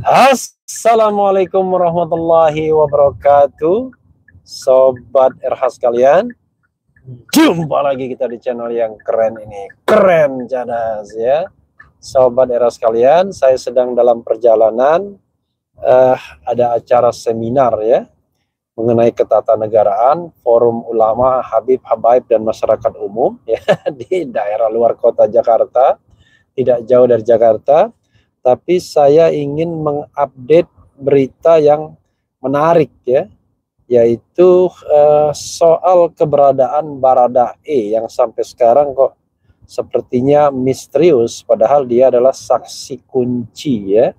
Assalamualaikum warahmatullahi wabarakatuh, Sobat RH sekalian. Jumpa lagi kita di channel yang keren ini, keren cadas ya. Sobat RH sekalian, saya sedang dalam perjalanan, ada acara seminar ya, mengenai ketatanegaraan, forum ulama, Habib, Habaib, dan masyarakat umum ya, di daerah luar kota Jakarta, tidak jauh dari Jakarta. Tapi saya ingin mengupdate berita yang menarik ya, yaitu soal keberadaan Baradae yang sampai sekarang kok sepertinya misterius, padahal dia adalah saksi kunci ya.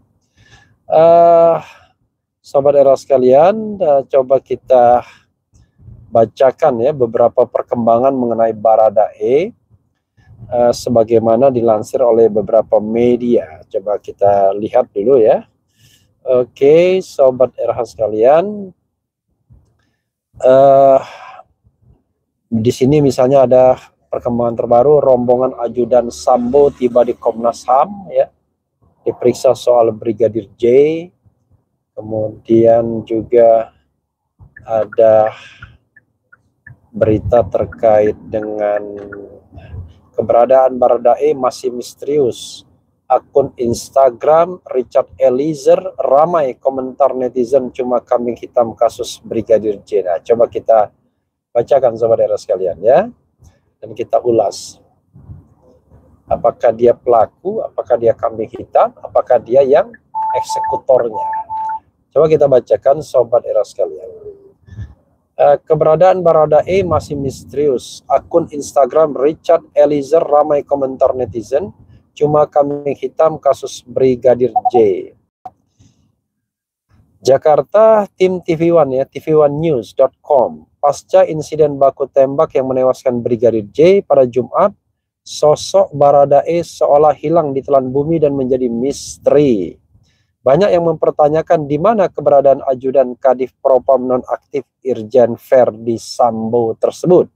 Sobat era sekalian, coba kita bacakan ya beberapa perkembangan mengenai Baradae. Sebagaimana dilansir oleh beberapa media. Coba kita lihat dulu ya. Oke, Sobat RH sekalian, di sini misalnya ada perkembangan terbaru, rombongan ajudan Sambo tiba di Komnas HAM ya, diperiksa soal Brigadir J. Kemudian juga ada berita terkait dengan keberadaan Baradae masih misterius. Akun Instagram Richard Eliezer ramai komentar netizen cuma kambing hitam kasus Brigadir J. Nah, coba kita bacakan sobat era sekalian ya, dan kita ulas. Apakah dia pelaku, apakah dia kambing hitam, apakah dia yang eksekutornya. Coba kita bacakan sobat era sekalian. Keberadaan Baradae masih misterius. Akun Instagram Richard Eliezer ramai komentar netizen, cuma kambing hitam kasus Brigadir J. Jakarta, tim TV1 ya, tv1news.com. Pasca insiden baku tembak yang menewaskan Brigadir J pada Jumat, sosok Baradae seolah hilang di telan bumi dan menjadi misteri. Banyak yang mempertanyakan di mana keberadaan ajudan Kadif Propam nonaktif Irjen Verdi Sambo tersebut.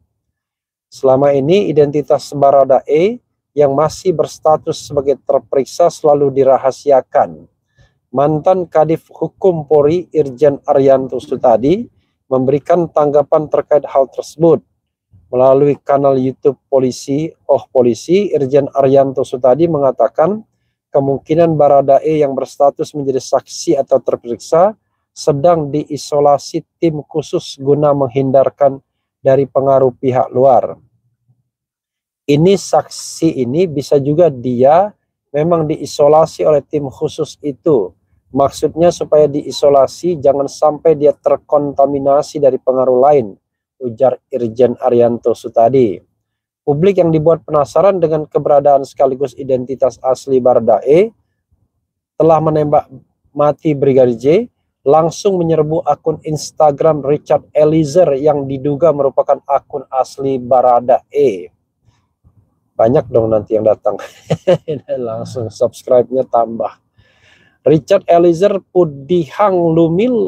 Selama ini identitas Baradae yang masih berstatus sebagai terperiksa selalu dirahasiakan. Mantan Kadif Hukum Polri Irjen Arianto Sutadi memberikan tanggapan terkait hal tersebut. Melalui kanal YouTube Polisi, Irjen Arianto Sutadi mengatakan kemungkinan Baradae yang berstatus menjadi saksi atau terperiksa sedang diisolasi tim khusus guna menghindarkan dari pengaruh pihak luar. Ini saksi ini bisa juga dia memang diisolasi oleh tim khusus itu. Maksudnya supaya diisolasi jangan sampai dia terkontaminasi dari pengaruh lain, ujar Irjen Arianto Sutadi. Publik yang dibuat penasaran dengan keberadaan sekaligus identitas asli Baradae telah menembak mati Brigadir J langsung menyerbu akun Instagram Richard Eliezer yang diduga merupakan akun asli Baradae. Banyak dong nanti yang datang. Langsung subscribe-nya tambah. Richard Eliezer Pudihang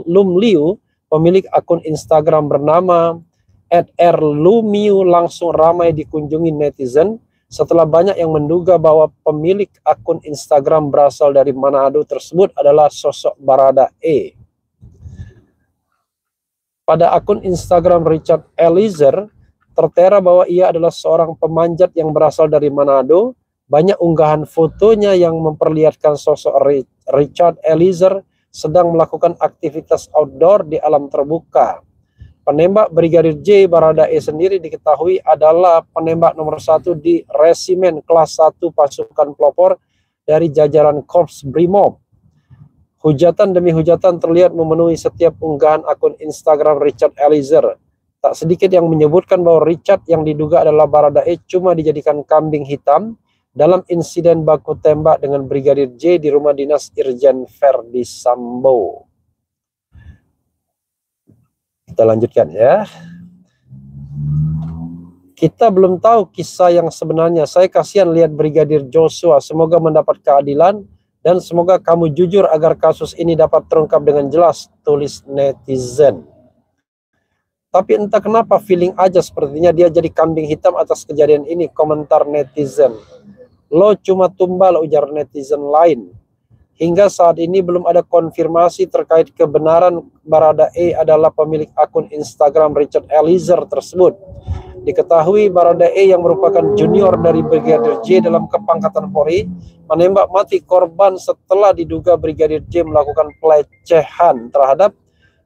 Lumliu, pemilik akun Instagram bernama @rlumiu langsung ramai dikunjungi netizen setelah banyak yang menduga bahwa pemilik akun Instagram berasal dari Manado tersebut adalah sosok Baradae. Pada akun Instagram Richard Eliezer tertera bahwa ia adalah seorang pemanjat yang berasal dari Manado. Banyak unggahan fotonya yang memperlihatkan sosok Richard Eliezer sedang melakukan aktivitas outdoor di alam terbuka. Penembak Brigadir J Baradae sendiri diketahui adalah penembak nomor 1 di Resimen Kelas 1 Pasukan Pelopor dari jajaran Korps Brimob. Hujatan demi hujatan terlihat memenuhi setiap unggahan akun Instagram Richard Eliezer. Tak sedikit yang menyebutkan bahwa Richard yang diduga adalah Baradae cuma dijadikan kambing hitam dalam insiden baku tembak dengan Brigadir J di rumah dinas Irjen Verdi Sambo. Kita lanjutkan ya. Kita belum tahu kisah yang sebenarnya. Saya kasihan lihat Brigadir Joshua. Semoga mendapat keadilan dan semoga kamu jujur agar kasus ini dapat terungkap dengan jelas, tulis netizen. Tapi entah kenapa feeling aja sepertinya dia jadi kambing hitam atas kejadian ini, komentar netizen. Lo cuma tumbal, ujar netizen lain. Hingga saat ini belum ada konfirmasi terkait kebenaran Baradae adalah pemilik akun Instagram Richard Eliezer tersebut. Diketahui Baradae yang merupakan junior dari Brigadir J dalam kepangkatan Polri menembak mati korban setelah diduga Brigadir J melakukan pelecehan terhadap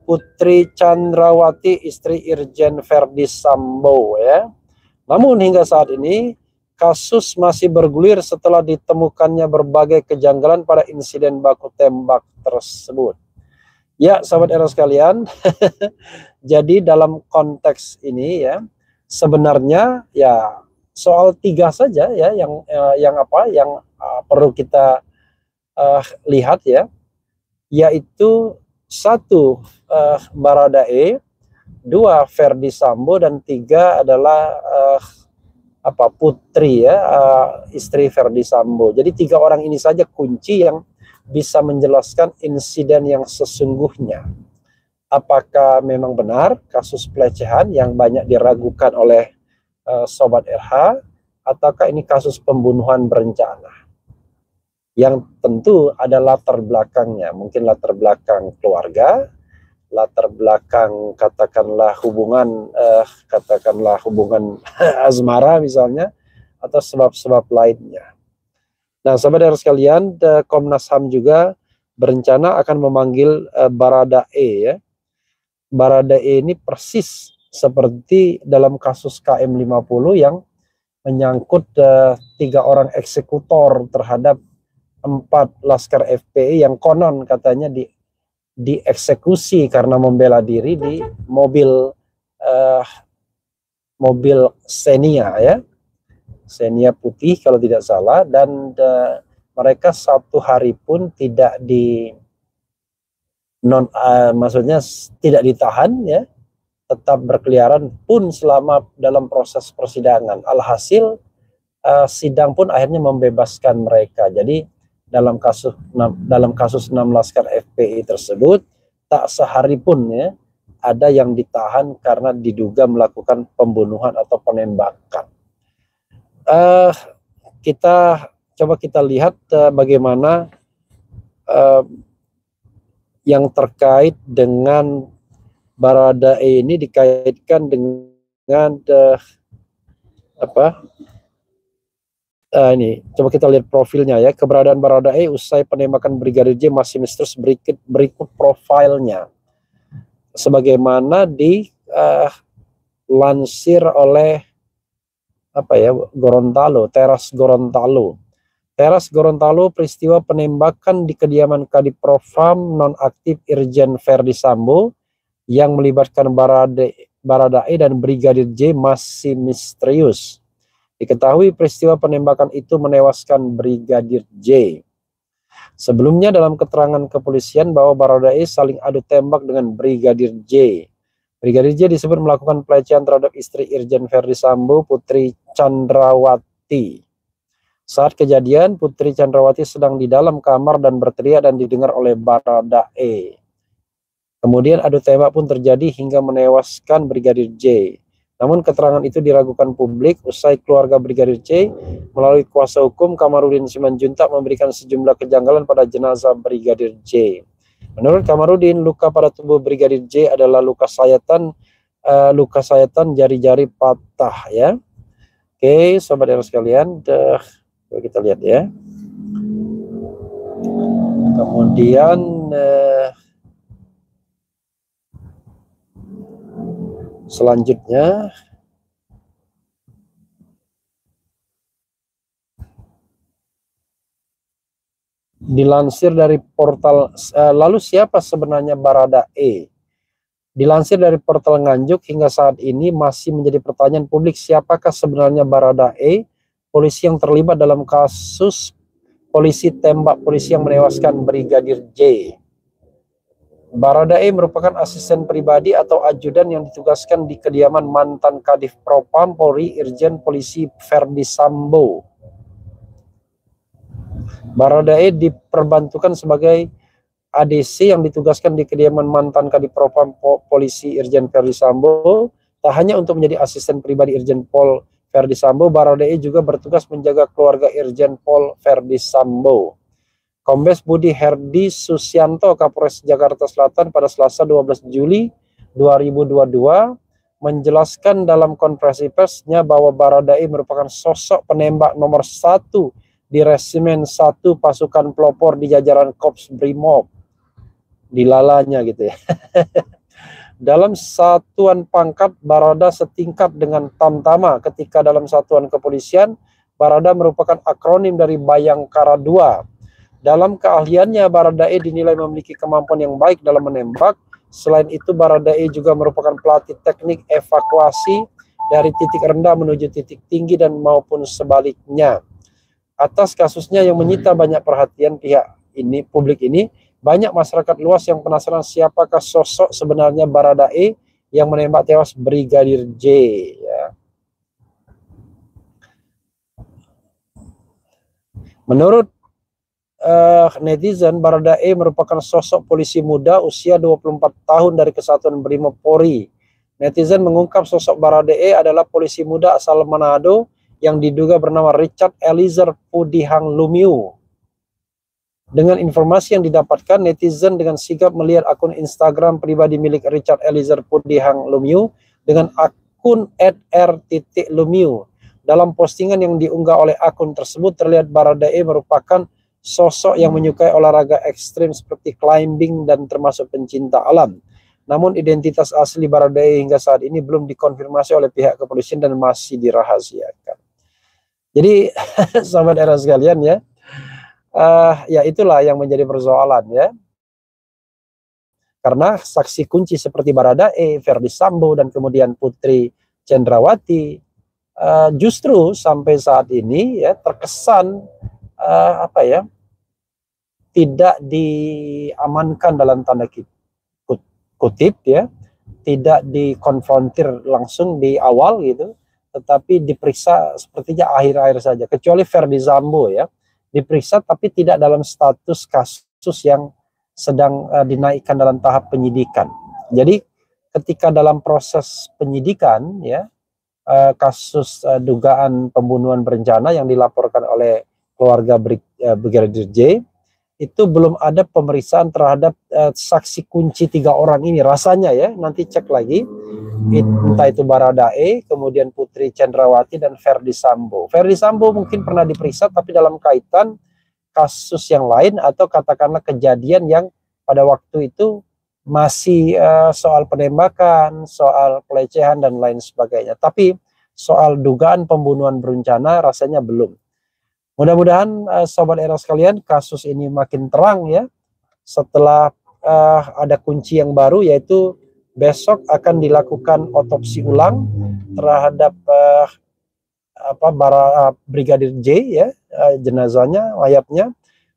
Putri Chandrawati, istri Irjen Verdi Sambo ya. Namun hingga saat ini kasus masih bergulir setelah ditemukannya berbagai kejanggalan pada insiden baku tembak tersebut. Ya, sahabat era sekalian, jadi dalam konteks ini ya, sebenarnya ya soal 3 saja ya yang perlu kita lihat ya, yaitu 1 Baradae, 2 Verdi Sambo, dan 3 adalah Putri ya, istri Verdi Sambo. Jadi 3 orang ini saja kunci yang bisa menjelaskan insiden yang sesungguhnya. Apakah memang benar kasus pelecehan yang banyak diragukan oleh Sobat RH, ataukah ini kasus pembunuhan berencana? Yang tentu ada latar belakangnya, mungkin latar belakang keluarga, latar belakang katakanlah hubungan asmara misalnya, atau sebab-sebab lainnya. Nah, sahabat sekalian, Komnas HAM juga berencana akan memanggil Baradae ya. Baradae ini persis seperti dalam kasus KM50 yang menyangkut 3 orang eksekutor terhadap 4 laskar FPI yang konon katanya dieksekusi karena membela diri di mobil Xenia ya, Xenia putih kalau tidak salah, dan mereka 1 hari pun tidak maksudnya tidak ditahan ya, tetap berkeliaran pun selama dalam proses persidangan. Alhasil sidang pun akhirnya membebaskan mereka. Jadi dalam kasus 6 laskar FPI tersebut tak sehari pun ya ada yang ditahan karena diduga melakukan pembunuhan atau penembakan. Kita lihat bagaimana yang terkait dengan Baradae ini dikaitkan dengan ini coba kita lihat profilnya ya. Keberadaan Baradae usai penembakan Brigadir J masih misterius. Berikut profilnya sebagaimana dilansir oleh Gorontalo, Teras Gorontalo. Teras Gorontalo, peristiwa penembakan di kediaman Kadif Propam nonaktif Irjen Verdi Sambo yang melibatkan Baradae dan Brigadir J masih misterius. Diketahui peristiwa penembakan itu menewaskan Brigadir J. Sebelumnya dalam keterangan kepolisian bahwa Baradae saling adu tembak dengan Brigadir J. Brigadir J disebut melakukan pelecehan terhadap istri Irjen Verdi Sambo, Putri Chandrawati. Saat kejadian, Putri Chandrawati sedang di dalam kamar dan berteriak dan didengar oleh Baradae. Kemudian adu tembak pun terjadi hingga menewaskan Brigadir J. Namun keterangan itu diragukan publik usai keluarga Brigadir J melalui kuasa hukum Kamarudin Simanjuntak memberikan sejumlah kejanggalan pada jenazah Brigadir J. Menurut Kamarudin, luka pada tubuh Brigadir J adalah luka sayatan jari-jari patah ya. Oke, sobat era sekalian, kita lihat ya. Kemudian selanjutnya dilansir dari portal lalu siapa sebenarnya Baradae? Dilansir dari portal Nganjuk, hingga saat ini masih menjadi pertanyaan publik siapakah sebenarnya Baradae, polisi yang terlibat dalam kasus polisi tembak polisi yang menewaskan Brigadir J. Baradae merupakan asisten pribadi atau ajudan yang ditugaskan di kediaman mantan Kadif Propam Polri Irjen Polisi Verdi Sambo. Baradae diperbantukan sebagai ADC yang ditugaskan di kediaman mantan Kadif Propam Polisi Irjen Verdi Sambo. Tak hanya untuk menjadi asisten pribadi Irjen Pol Verdi Sambo, Baradae juga bertugas menjaga keluarga Irjen Pol Verdi Sambo. Kombes Budi Herdi Susianto, Kapolres Jakarta Selatan pada Selasa 12 Juli 2022 menjelaskan dalam konferensi persnya bahwa Baradae merupakan sosok penembak nomor 1 di Resimen 1 Pasukan Pelopor di jajaran Korps Brimob. Dilalanya gitu ya. Dalam satuan pangkat, Barada setingkat dengan Tamtama. Ketika dalam satuan kepolisian, Barada merupakan akronim dari Bayangkara II. Dalam keahliannya, Baradae dinilai memiliki kemampuan yang baik dalam menembak. Selain itu, Baradae juga merupakan pelatih teknik evakuasi dari titik rendah menuju titik tinggi dan maupun sebaliknya. Atas kasusnya yang menyita banyak perhatian publik ini, banyak masyarakat luas yang penasaran siapakah sosok sebenarnya Baradae yang menembak tewas Brigadir J. Ya. Menurut netizen, Baradae merupakan sosok polisi muda usia 24 tahun dari Kesatuan Brimob Polri. Netizen mengungkap sosok Baradae adalah polisi muda asal Manado yang diduga bernama Richard Eliezer Pudihang Lumiu. Dengan informasi yang didapatkan, netizen dengan sigap melihat akun Instagram pribadi milik Richard Eliezer Pudihang Lumiu dengan akun @r.lumiu. Dalam postingan yang diunggah oleh akun tersebut terlihat Baradae merupakan sosok yang menyukai olahraga ekstrim seperti climbing dan termasuk pencinta alam. Namun identitas asli Baradae hingga saat ini belum dikonfirmasi oleh pihak kepolisian dan masih dirahasiakan. Jadi sahabat era sekalian ya, ya itulah yang menjadi persoalan ya. Karena saksi kunci seperti Baradae, Ferdi Sambo dan kemudian Putri Cendrawati justru sampai saat ini ya terkesan tidak diamankan dalam tanda kutip ya, tidak dikonfrontir langsung di awal gitu, tetapi diperiksa sepertinya akhir-akhir saja, kecuali Ferdi Sambo ya, diperiksa tapi tidak dalam status kasus yang sedang dinaikkan dalam tahap penyidikan. Jadi ketika dalam proses penyidikan ya, kasus dugaan pembunuhan berencana yang dilaporkan oleh keluarga Brigadir J, itu belum ada pemeriksaan terhadap saksi kunci 3 orang ini rasanya ya, nanti cek lagi entah itu Baradae, kemudian Putri Cendrawati dan Ferdi Sambo. Ferdi Sambo mungkin pernah diperiksa tapi dalam kaitan kasus yang lain atau katakanlah kejadian yang pada waktu itu masih soal penembakan, soal pelecehan dan lain sebagainya. Tapi soal dugaan pembunuhan berencana rasanya belum. Mudah-mudahan sobat era sekalian kasus ini makin terang ya setelah ada kunci yang baru, yaitu besok akan dilakukan otopsi ulang terhadap Brigadir J ya, jenazahnya, mayatnya,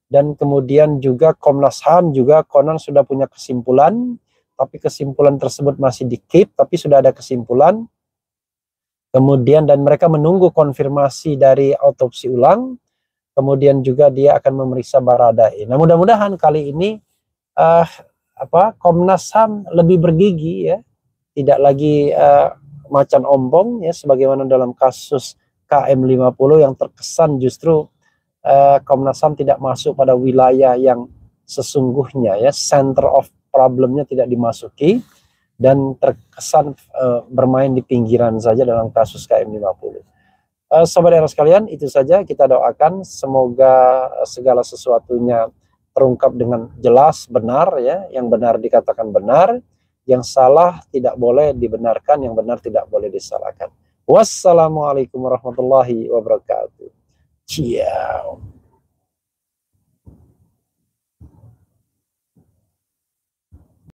dan kemudian juga Komnas HAM juga konon sudah punya kesimpulan, tapi kesimpulan tersebut masih di-keep, tapi sudah ada kesimpulan. Kemudian dan mereka menunggu konfirmasi dari otopsi ulang. Kemudian juga dia akan memeriksa Baradae. Nah, mudah-mudahan kali ini Komnas HAM lebih bergigi ya, tidak lagi macan ompong ya, sebagaimana dalam kasus KM50 yang terkesan justru Komnas HAM tidak masuk pada wilayah yang sesungguhnya ya, center of problemnya tidak dimasuki dan terkesan bermain di pinggiran saja dalam kasus KM50. Sobat era sekalian, itu saja, kita doakan semoga segala sesuatunya terungkap dengan jelas, benar ya, yang benar dikatakan benar, yang salah tidak boleh dibenarkan, yang benar tidak boleh disalahkan. Wassalamualaikum warahmatullahi wabarakatuh. Ciao.